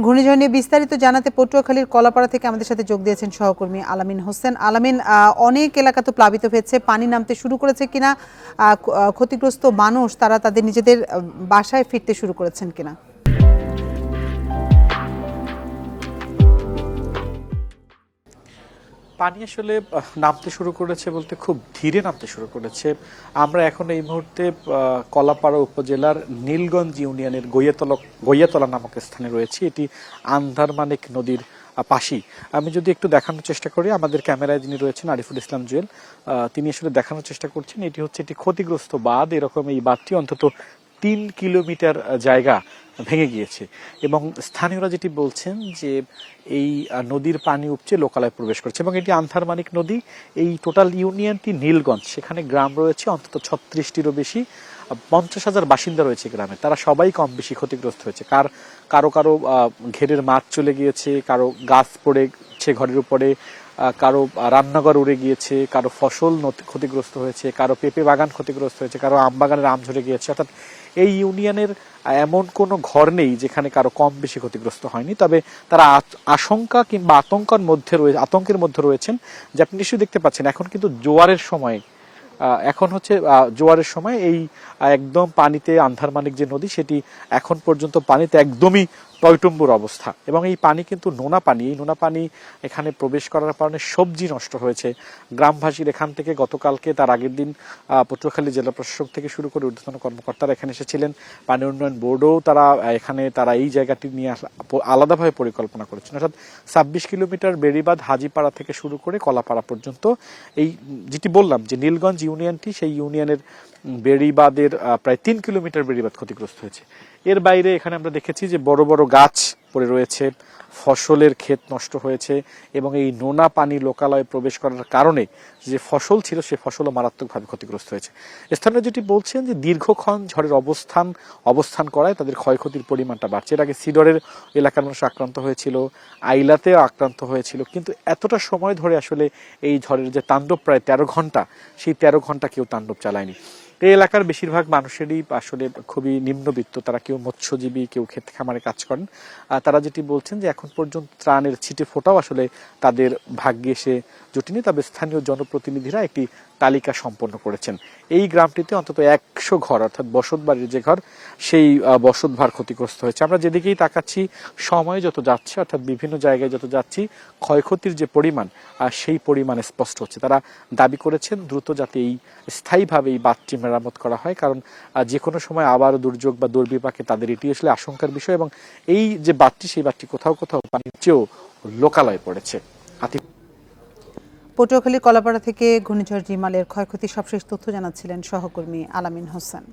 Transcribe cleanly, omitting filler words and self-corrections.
ঘূর্ণিঝড় নিয়ে বিস্তারিত জানাতে পটুয়াখালীর কলাপাড়া থেকে আমাদের সাথে যোগ দিয়েছেন সহকর্মী আলামিন হোসেন। আলামিন, অনেক এলাকা তো প্লাবিত হয়েছে, পানি নামতে শুরু করেছে কিনা, ক্ষতিগ্রস্ত মানুষ তারা তাদের নিজেদের বাসায় ফিরতে শুরু করেছেন কিনা? পানি আসলে নামতে শুরু করেছে বলতে খুব ধীরে নামতে শুরু করেছে। আমরা এখন এই মুহূর্তে কলাপাড়া উপজেলার নীলগঞ্জ ইউনিয়নের গইয়াতলা নামক স্থানে রয়েছে। এটি আন্ধারমানিক নদীর পাশেই। আমি যদি একটু দেখানোর চেষ্টা করি, আমাদের ক্যামেরায় যিনি রয়েছেন আরিফুল ইসলাম জুয়েল, তিনি আসলে দেখানোর চেষ্টা করছেন। এটি হচ্ছে একটি ক্ষতিগ্রস্ত বাঁধ। এরকম এই বাঁধটি অন্তত 3 কিলোমিটার জায়গা ভেঙে গিয়েছে এবং স্থানীয়রা যেটি বলছেন যে এই নদীর পানি উপচে লোকালয়ে প্রবেশ করছে এবং এটি আন্ধারমানিক নদী। এই টোটাল ইউনিয়নটি নীলগঞ্জ, সেখানে গ্রাম রয়েছে অন্তত 36টিরও বেশি, 50,000 বাসিন্দা রয়েছে গ্রামে। তারা সবাই কম বেশি ক্ষতিগ্রস্ত হয়েছে। কারো কারো ঘেরের মাঠ চলে গিয়েছে, কারো গাছ পড়েছে ঘরের উপরে, কারো রান্নাঘর উড়ে গিয়েছে, কারো ফসল ক্ষতিগ্রস্ত হয়েছে, কারো পেঁপে বাগান ক্ষতিগ্রস্ত হয়েছে, কারো আম বাগানের আম ঝরে গিয়েছে। অর্থাৎ এই ইউনিয়নের এমন কোনো ঘর নেই যেখানে কারো কম বেশি ক্ষতিগ্রস্ত হয়নি। তবে তারা আশঙ্কা কিংবা আতঙ্কের মধ্যে রয়েছেন। যে আপনি নিশ্চয়ই দেখতে পাচ্ছেন এখন কিন্তু জোয়ারের সময়, এখন হচ্ছে জোয়ারের সময়। এই একদম পানিতে আন্ধারমানিক যে নদী, সেটি এখন পর্যন্ত পানিতে একদমই টয়টম্বুর অবস্থা এবং এই পানি কিন্তু নোনা পানি। এই নোনা পানি এখানে প্রবেশ করার কারণে সবজি নষ্ট হয়েছে। গ্রামবাসীর এখান থেকে গতকালকে, তার আগের দিন পটুয়াখালী জেলা প্রশাসক থেকে শুরু করে ঊর্ধ্বতন কর্মকর্তারা এখানে এসেছিলেন। পানি উন্নয়ন বোর্ডও তারা এই জায়গাটি নিয়ে আলাদাভাবে পরিকল্পনা করেছেন। অর্থাৎ 26 কিলোমিটার বেড়িবাঁধ হাজিপাড়া থেকে শুরু করে কলাপাড়া পর্যন্ত, এই যেটি বললাম যে নীলগঞ্জ ইউনিয়নটি, সেই ইউনিয়নের বেড়িবাঁধের প্রায় 3 কিলোমিটার বেড়িবাঁধ ক্ষতিগ্রস্ত হয়েছে। এর বাইরে এখানে আমরা দেখেছি যে বড় বড় গাছ পড়ে রয়েছে, ফসলের ক্ষেত নষ্ট হয়েছে এবং এই নোনা পানি লোকালয়ে প্রবেশ করার কারণে যে ফসল ছিল সে ফসলও মারাত্মকভাবে ক্ষতিগ্রস্ত হয়েছে। স্থানীয় যেটি বলছেন যে দীর্ঘক্ষণ ঝড়ের অবস্থান করায় তাদের ক্ষয়ক্ষতির পরিমাণটা বাড়ছে। এর আগে সিডরের এলাকার মানুষ আক্রান্ত হয়েছিল, আইলাতেও আক্রান্ত হয়েছিল, কিন্তু এতটা সময় ধরে আসলে এই ঝড়ের যে তাণ্ডব, প্রায় 13 ঘন্টা, সেই 13 ঘন্টা কেউ তাণ্ডব চালায়নি। এই এলাকার বেশিরভাগ মানুষেরই আসলে খুবই নিম্নবিত্ত, তারা কেউ মৎস্যজীবী, কেউ ক্ষেত খামারে কাজ করেন। তারা যেটি বলছেন যে এখন পর্যন্ত ত্রাণের ছিটে ফোটাও আসলে তাদের ভাগ্যে এসে জুটেনি। তবে স্থানীয় জনপ্রতিনিধিরা একটি তালিকা সম্পন্ন করেছেন। এই গ্রামটিতে অন্তত 100 ঘর, অর্থাৎ বসতবাড়ির যে ঘর, সেই বসতঘর ক্ষতিগ্রস্ত হয়েছে। আমরা যেদিকেই তাকাচ্ছি, সময় যত যাচ্ছে, অর্থাৎ বিভিন্ন জায়গায় যত যাচ্ছি, ক্ষয়ক্ষতির যে পরিমাণ, সেই পরিমাণ স্পষ্ট হচ্ছে। তারা দাবি করেছেন দ্রুত যাতে এই স্থায়ীভাবে এই বাঁধটি মেরামত করা হয়, কারণ যে কোনো সময় আবার দুর্যোগ বা দুর্বিপাকে তাদের এটি আসলে আশঙ্কার বিষয় এবং এই যে বাঁধটি, সেই বাঁধটি কোথাও কোথাও পানির চেয়েও লোকালয়ে পড়েছে। পটুয়াখালীর কলাপাড়া থেকে ঘূর্ণিঝড় রিমালের ক্ষয়ক্ষতির সবশেষ তথ্য জানাচ্ছিলেন সহকর্মী আলামিন হোসেন।